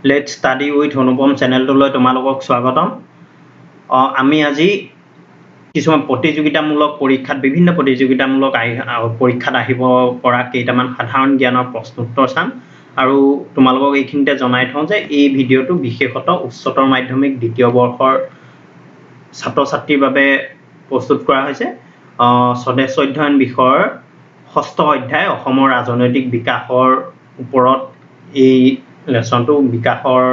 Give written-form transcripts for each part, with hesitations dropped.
Let's study with অনুপম চেনেলটোলৈ তোমালোকক স্বাগতম। আমি আজি কিছুমান প্ৰতিযোগিতামূলক পৰীক্ষাত বিভিন্ন প্ৰতিযোগিতামূলক পৰীক্ষাত আহিব পৰা কেইটামান সাধাৰণ জ্ঞানৰ প্ৰশ্ন উত্তৰ চাম আৰু তোমালোকক এইখিনিতে জনাই থওঁ যে এই ভিডিঅ'টো বিশেষত উচ্চতৰ মাধ্যমিক দ্বিতীয় বৰ্ষৰ ছাত্ৰ-ছাত্ৰীৰ বাবে প্ৰস্তুত কৰা হৈছে। স্বদেশ অধ্যয়ন বিষয়ৰ ষষ্ঠ অধ্যায় অসমৰ ৰাজনৈতিক বিকাশৰ ওপৰত এই লেসনটো বিকাশৰ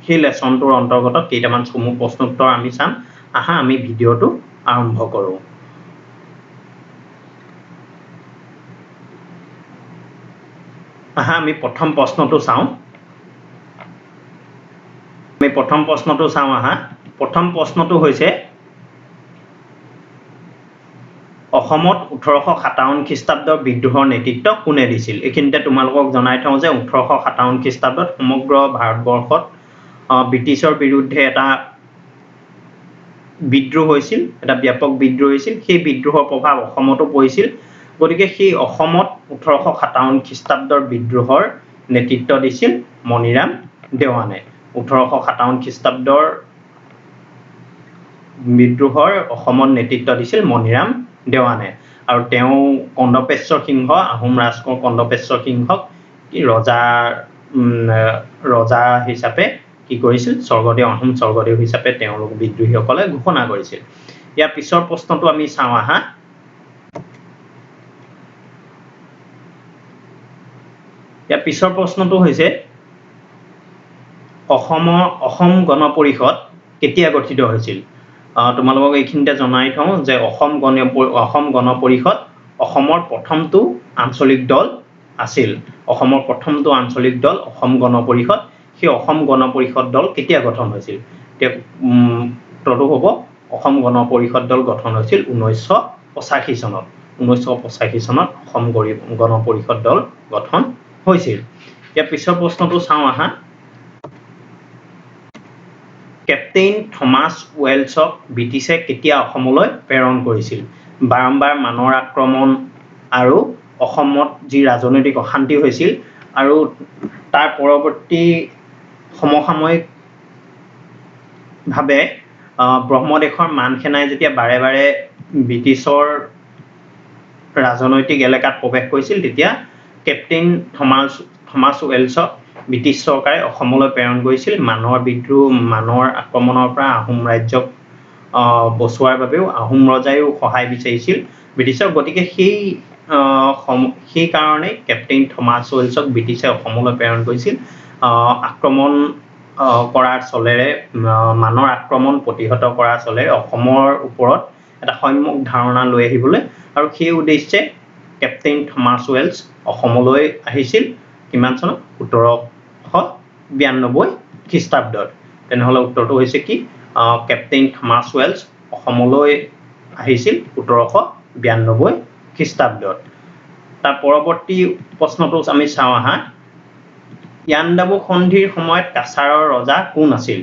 সেই লেসনটোৰ অন্তৰ্গত কেইটামান চমু প্ৰশ্ন উত্তৰ আমি চাম। আহা আমি ভিডিঅ'টো আৰম্ভ কৰোঁ। আহা আমি প্ৰথম প্ৰশ্নটো চাওঁ। আহা প্ৰথম প্ৰশ্নটো হৈছে অসমত 1857 খ্ৰীষ্টাব্দৰ বিদ্ৰোহৰ নেতৃত্ব কোনে দিছিল? এইখিনিতে তোমালোকক জনাই থওঁ যে 1857 খ্ৰীষ্টাব্দত সমগ্ৰ ভাৰতবৰ্ষত ব্ৰিটিছৰ বিৰুদ্ধে এটা বিদ্ৰোহ হৈছিল, এটা ব্যাপক বিদ্ৰোহ হৈছিল। সেই বিদ্ৰোহৰ প্ৰভাৱ অসমতো পৰিছিল। গতিকে সেই অসমত 1857 খ্ৰীষ্টাব্দৰ বিদ্ৰোহৰ নেতৃত্ব দিছিল মণিৰাম দেৱানে। 1857 খ্ৰীষ্টাব্দৰ বিদ্ৰোহৰ অসমত নেতৃত্ব দিছিল মণিৰাম দেৱানে আৰু তেওঁ কন্দপেশ্বৰ সিংহ, আহোম ৰাজকোঁৱৰ কন্দপেশ্বৰ সিংহক ৰজা হিচাপে কি কৰিছিল? স্বৰ্গদেউ আহোম স্বৰ্গদেউ হিচাপে তেওঁলোক বিদ্ৰোহীসকলে ঘোষণা কৰিছিল। ইয়াৰ পিছৰ প্ৰশ্নটো আমি চাওঁ আহা। ইয়াৰ পিছৰ প্ৰশ্নটো হৈছে অসম গণ পৰিষদ কেতিয়া গঠিত হৈছিল? তোমালোকক এইখিনিতে জনাই থওঁ যে অসম গণ পৰিষদ অসমৰ প্ৰথমটো আঞ্চলিক দল আছিল। অসমৰ প্ৰথমটো আঞ্চলিক দল অসম গণ পৰিষদ। সেই অসম গণ পৰিষদ দল কেতিয়া গঠন হৈছিল? উত্তৰটো হ'ব অসম গণ পৰিষদ দল গঠন হৈছিল 1985 চনত। 1985 চনত অসম গণ পৰিষদ দল গঠন হৈছিল। ইয়াৰ পিছৰ প্ৰশ্নটো চাওঁ আহা। কেপ্টেইন থমাছ ৱেলছক ব্ৰিটিছে কেতিয়া অসমলৈ প্ৰেৰণ কৰিছিল? বাৰম্বাৰ মানৰ আক্ৰমণ আৰু অসমত যি ৰাজনৈতিক অশান্তি হৈছিল আৰু তাৰ পৰৱৰ্তী সমসাময়িকভাৱে ব্ৰহ্মদেশৰ মানসেনাই যেতিয়া বাৰে বাৰে ব্ৰিটিছৰ ৰাজনৈতিক এলেকাত প্ৰৱেশ কৰিছিল তেতিয়া কেপ্টেইন থমাছ ৱেলছক ব্ৰিটিছ চৰকাৰে অসমলৈ প্ৰেৰণ কৰিছিল মানৰ বিদ্ৰোহ, মানৰ আক্ৰমণৰ পৰা আহোম ৰাজ্যক বচোৱাৰ বাবেও আহোম ৰজাইও সহায় বিচাৰিছিল ব্ৰিটিছক। গতিকে সেই কাৰণেই কেপ্টেইন থমাছ ৱেলছক ব্ৰিটিছে অসমলৈ প্ৰেৰণ কৰিছিল আক্ৰমণ কৰাৰ চলেৰে, মানৰ আক্ৰমণ প্ৰতিহত কৰাৰ চলেৰে অসমৰ ওপৰত এটা সম্যক ধাৰণা লৈ আহিবলৈ। আৰু সেই উদ্দেশ্যে কেপ্টেইন থমাছ ৱেলছ অসমলৈ আহিছিল কিমান চনত? 1792 খ্ৰীষ্টাব্দত। তেনেহ'লে উত্তৰটো হৈছে কি? কেপ্টেইন থমাছ ৱেলছ অসমলৈ আহিছিল 1792 খ্ৰীষ্টাব্দত। তাৰ পৰৱৰ্তী প্ৰশ্নটো আমি চাওঁ আহা। ইয়াণ্ডাবু সন্ধিৰ সময়ত কাছাৰৰ ৰজা কোন আছিল?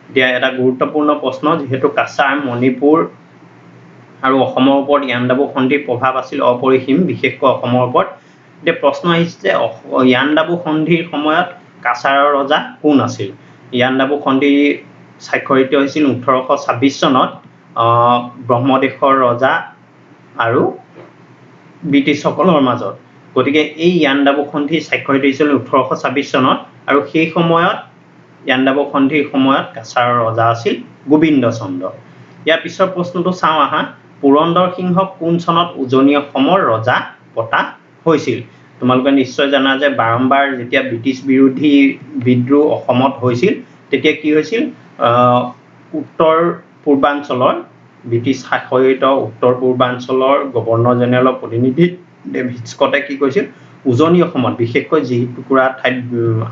এতিয়া এটা গুৰুত্বপূৰ্ণ প্ৰশ্ন, যিহেতু কাছাৰ, মণিপুৰ আৰু অসমৰ ওপৰত ইয়াণ্ডাবু সন্ধিৰ প্ৰভাৱ আছিল অপৰিসীম, বিশেষকৈ অসমৰ ওপৰত। এতিয়া প্ৰশ্ন আহিছে যে ইয়াণ্ডাবু সন্ধিৰ সময়ত কাছাৰৰ ৰজা কোন আছিল? ইয়াণ্ডাবু সন্ধি স্বাক্ষৰিত হৈছিল 1826 চনত ব্ৰহ্মদেশৰ ৰজা আৰু ব্ৰিটিছসকলৰ মাজত। গতিকে এই ইয়াণ্ডাবু সন্ধি স্বাক্ষৰিত হৈছিল 1826 চনত আৰু সেই সময়ত ইয়াণ্ডাবু সন্ধিৰ সময়ত কাছাৰৰ ৰজা আছিল গোবিন্দ চন্দ্ৰ। ইয়াৰ পিছৰ প্ৰশ্নটো চাওঁ আহা। পুৰন্দৰ সিংহক কোন চনত উজনি অসমৰ ৰজা পতা হৈছিল? তোমালোকে নিশ্চয় জানা যে বাৰম্বাৰ যেতিয়া ব্ৰিটিছ বিৰোধী বিদ্ৰোহ অসমত হৈছিল তেতিয়া কি হৈছিল? উত্তৰ পূৰ্বাঞ্চলৰ ব্ৰিটিছ শাসিত উত্তৰ পূৰ্বাঞ্চলৰ গভৰ্ণৰ জেনেৰেলৰ প্ৰতিনিধি ডেভিড স্কটে কি কৈছিল? উজনি অসমত বিশেষকৈ যি টুকুৰা ঠাইত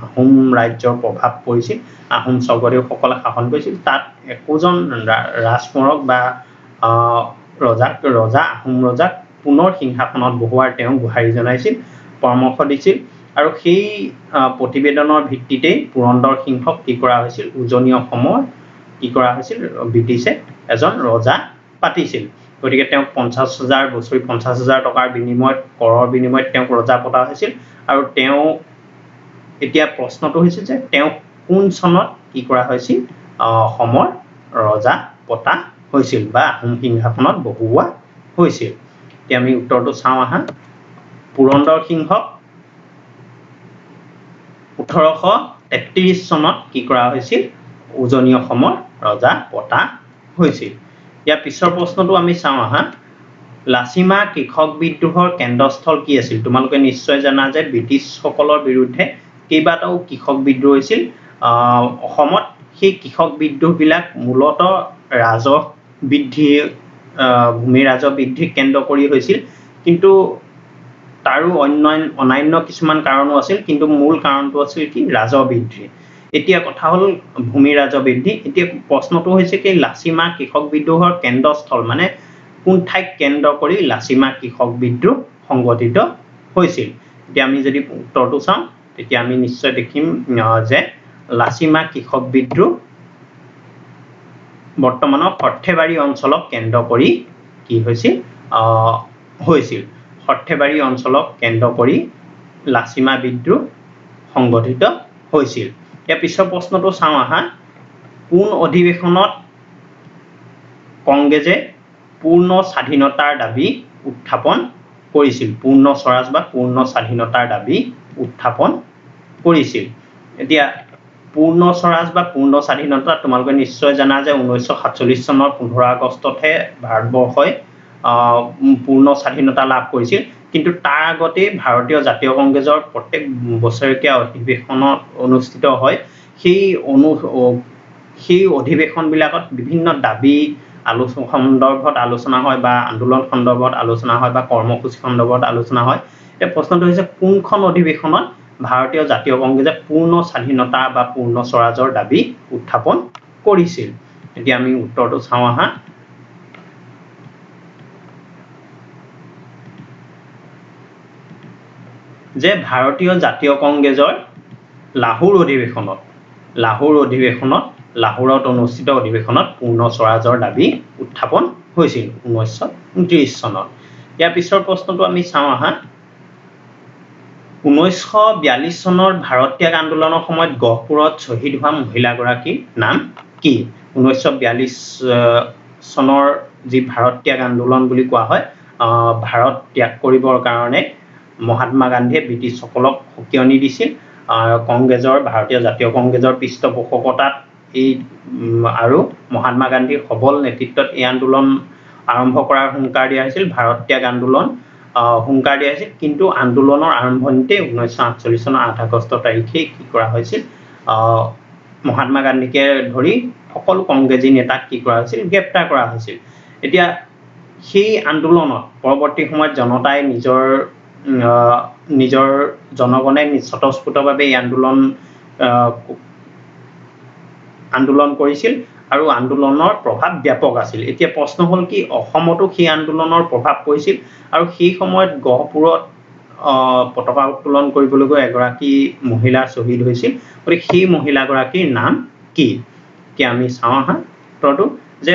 আহোম ৰাজ্যৰ প্ৰভাৱ পৰিছিল, আহোম স্বৰ্গদেউসকলে শাসন কৰিছিল, তাত একোজন ৰাজকোঁৱৰক বা আহোম ৰজাক পুনৰ সিংহাসনত বহুৱাৰ তেওঁ গুহাৰি জনাইছিল, পৰামৰ্শ দিছিল। আৰু সেই প্ৰতিবেদনৰ ভিত্তিতেই পুৰন্দৰ সিংহক কি কৰা হৈছিল? উজনি অসমৰ কি কৰা হৈছিল? ব্ৰিটিছে এজন ৰজা পাতিছিল। গতিকে তেওঁক 50,000 বছৰি 50,000 টকাৰ বিনিময়ত, কৰৰ বিনিময়ত তেওঁক ৰজা পতা হৈছিল আৰু তেওঁ এতিয়া প্ৰশ্নটো হৈছে যে তেওঁ কোন চনত কি কৰা হৈছিল অসমৰ ৰজা পতা হৈছিল বা আহোম সিংহাসনত বহুওৱা হৈছিল এতিয়া আমি উত্তৰটো চাওঁ আহা পুৰন্দৰ সিংহক 1833 চনত কি কৰা হৈছিল উজনি অসমৰ ৰজা পতা হৈছিল ইয়াৰ পিছৰ প্ৰশ্নটো আমি চাওঁ আহা লাচিমা কৃষক বিদ্ৰোহৰ কেন্দ্ৰস্থল কি আছিল তোমালোকে নিশ্চয় জানা যে ব্ৰিটিছ সকলৰ বিৰুদ্ধে কেইবাটাও কৃষক বিদ্ৰোহ হৈছিল অসমত সেই কৃষক বিদ্ৰোহবিলাক মূলতঃ ৰাজহ বৃদ্ধি ভূমি ৰাজহ বৃদ্ধি কেন্দ্ৰ কৰি হৈছিল কিন্তু তাৰো অন্যান্য কিছুমান কাৰণো আছিল কিন্তু মূল কাৰণটো আছিল কি ৰাজহ বৃদ্ধি এতিয়া কথা হল ভূমি ৰাজহ বৃদ্ধি এতিয়া প্ৰশ্নটো হৈছে কি লাচিমা কৃষক বিদ্ৰোহৰ কেন্দ্ৰস্থল মানে কোন ঠাইক কেন্দ্ৰ কৰি লাচিমা কৃষক বিদ্ৰোহ সংগঠিত হৈছিল এতিয়া আমি যদি উত্তৰটো চাওঁ তেতিয়া আমি নিশ্চয় দেখিম যে লাচিমা কৃষক বিদ্ৰোহ বৰ্তমানৰ সৰ্থেবাৰী অঞ্চলক কেন্দ্ৰ কৰি কি হৈছিল সৰ্থেবাৰী অঞ্চলক কেন্দ্ৰ কৰি লাচিমা বিদ্ৰোহ সংগঠিত হৈছিল ইয়াৰ পিছৰ প্ৰশ্নটো চাওঁ আহা কোন অধিৱেশনত কংগ্ৰেছে পূৰ্ণ স্বাধীনতাৰ দাবী উত্থাপন কৰিছিল পূৰ্ণ স্বৰাজ বা পূৰ্ণ স্বাধীনতাৰ দাবী উত্থাপন কৰিছিল এতিয়া পূৰ্ণ স্বৰাজ বা পূৰ্ণ স্বাধীনতা তোমালোকে নিশ্চয় জানা যে 1947 চনৰ 15 আগষ্টতহে ভাৰতবৰ্ষই পূৰ্ণ স্বাধীনতা লাভ কৰিছিল কিন্তু তাৰ আগতে ভাৰতীয় জাতীয় কংগ্ৰেছৰ প্ৰত্যেক বছৰেকীয়া অধিৱেশনত অনুষ্ঠিত হয় সেই অধিৱেশনবিলাকত বিভিন্ন দাবী সন্দৰ্ভত আলোচনা হয় বা আন্দোলন সন্দৰ্ভত আলোচনা হয় বা কৰ্মসূচী সন্দৰ্ভত আলোচনা হয় এতিয়া প্ৰশ্নটো হৈছে কোনখন অধিৱেশনত ভাৰতীয় জাতীয় কংগ্ৰেছে পূৰ্ণ স্বাধীনতা বা পূৰ্ণ স্বৰাজৰ দাবী উত্থাপন কৰিছিল এতিয়া আমি উত্তৰটো চাওঁ আহা যে ভাৰতীয় জাতীয় কংগ্ৰেছৰ লাহোৰত অনুষ্ঠিত অধিৱেশনত পূৰ্ণ স্বৰাজৰ দাবী উত্থাপন হৈছিল 1929 চনত ইয়াৰ পিছৰ প্ৰশ্নটো আমি চাওঁ আহা 1942 চনৰ ভাৰত ত্যাগ আন্দোলনৰ সময়ত গহপুৰত শ্বহীদ হোৱা মহিলাগৰাকীৰ নাম কি 1942 চনৰ যি ভাৰত ত্যাগ আন্দোলন বুলি কোৱা হয় ভাৰত ত্যাগ কৰিবৰ কাৰণে মহাত্মা গান্ধীয়ে ব্ৰিটিছসকলক সকিয়নি দিছিল ভাৰতীয় জাতীয় কংগ্ৰেছৰ পৃষ্ঠপোষকতাত এই আৰু মহাত্মা গান্ধীৰ সবল নেতৃত্বত এই আন্দোলন আৰম্ভ কৰাৰ হুংকাৰ দিয়া হৈছিল ভাৰত ত্যাগ আন্দোলন হুংকাৰ দিয়া হৈছিল কিন্তু আন্দোলনৰ আৰম্ভণিতে 1948 চনৰ 8 আগষ্ট তাৰিখে কি কৰা হৈছিল মহাত্মা গান্ধীকে ধৰি সকলো কংগ্ৰেছী নেতাক কি কৰা হৈছিল গ্ৰেপ্তাৰ কৰা হৈছিল এতিয়া সেই আন্দোলনত পৰৱৰ্তী সময়ত জনতাই নিজৰ জনগণে স্বতঃস্ফূৰ্তভাৱে এই আন্দোলন কৰিছিল আৰু আন্দোলনৰ প্ৰভাৱ ব্যাপক আছিল এতিয়া প্ৰশ্ন হল কি অসমতো সেই আন্দোলনৰ প্ৰভাৱ পৰিছিল আৰু সেই সময়ত গহপুৰত পতাকা উত্তোলন কৰিবলৈ গৈ এগৰাকী মহিলা শ্বহীদ হৈছিল গতিকে সেই মহিলাগৰাকীৰ নাম কি এতিয়া আমি চাওঁ আহা উত্তৰটো যে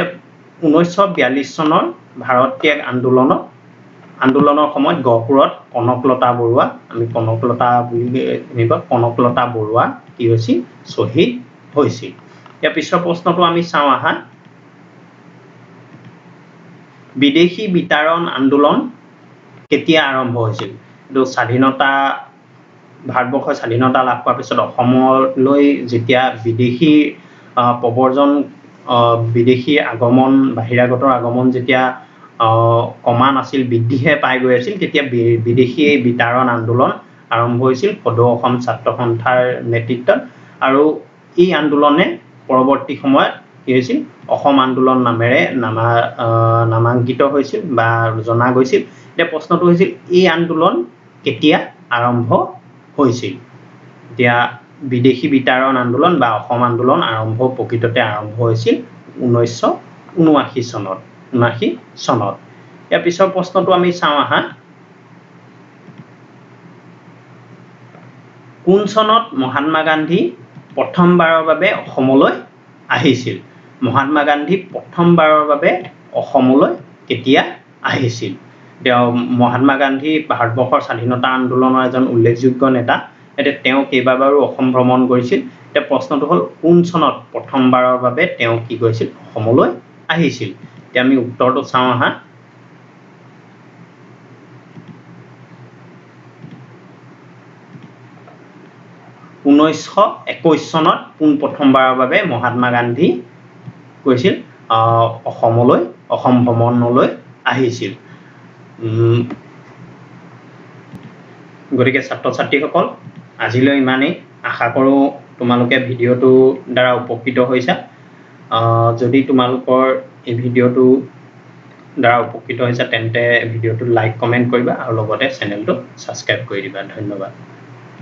1942 চনৰ ভাৰত ত্যাগ আন্দোলনৰ সময়ত গহপুৰত কনকলতা বৰুৱা কি হৈছিল শ্বহীদ হৈছিল ইয়াৰ পিছৰ প্ৰশ্নটো আমি চাওঁ আহা বিদেশী বিতাৰণ আন্দোলন কেতিয়া আৰম্ভ হৈছিল এইটো ভাৰতবৰ্ষৰ স্বাধীনতা লাভ কৰাৰ পিছত অসমলৈ যেতিয়া বিদেশী আগমন বাহিৰাগতৰ আগমন যেতিয়া কমা নাছিল বৃদ্ধিহে পাই গৈ আছিল তেতিয়া বিদেশী বিতাৰণ আন্দোলন আৰম্ভ হৈছিল সদৌ অসম ছাত্ৰ সন্থাৰ নেতৃত্বত আৰু এই আন্দোলনে পৰৱৰ্তী সময়ত কি হৈছিল অসম আন্দোলন নামেৰে নামাঙ্কিত হৈছিল বা জনা গৈছিল এতিয়া প্ৰশ্নটো হৈছিল এই আন্দোলন কেতিয়া আৰম্ভ হৈছিল এতিয়া বিদেশী বিতাৰণ আন্দোলন বা অসম আন্দোলন প্ৰকৃততে আৰম্ভ হৈছিল 1979 চনত ইয়াৰ পিছৰ প্ৰশ্নটো আমি চাওঁ আহা কোন চনত মহাত্মা গান্ধী প্ৰথমবাৰৰ বাবে অসমলৈ আহিছিল মহাত্মা গান্ধী প্ৰথমবাৰৰ বাবে অসমলৈ কেতিয়া আহিছিল মহাত্মা গান্ধী ভাৰতবৰ্ষৰ স্বাধীনতা আন্দোলনৰ এজন উল্লেখযোগ্য নেতা এতিয়া তেওঁ কেইবাবাৰো অসম ভ্ৰমণ কৰিছিল এতিয়া প্ৰশ্নটো হ'ল কোন চনত প্ৰথমবাৰৰ বাবে তেওঁ কি কৰিছিল অসমলৈ আহিছিল এতিয়া আমি উত্তৰটো চাওঁ আহা 1921 চনত পোন প্ৰথমবাৰৰ বাবে মহাত্মা গান্ধী কৈছিল অসমলৈ অসম ভ্ৰমণলৈ আহিছিল গতিকে ছাত্ৰ ছাত্ৰীসকল আজিলৈ ইমানেই আশা কৰোঁ তোমালোকে ভিডিঅ'টো দ্বাৰা উপকৃত হৈছা যদি তোমালোকৰ এই ভিডিঅ'টো দ্বাৰা উপকৃত হৈছা তেন্তে ভিডিঅ'টো লাইক কমেণ্ট কৰিবা আৰু লগতে চেনেলটো ছাবস্ক্ৰাইব কৰি দিবা ধন্যবাদ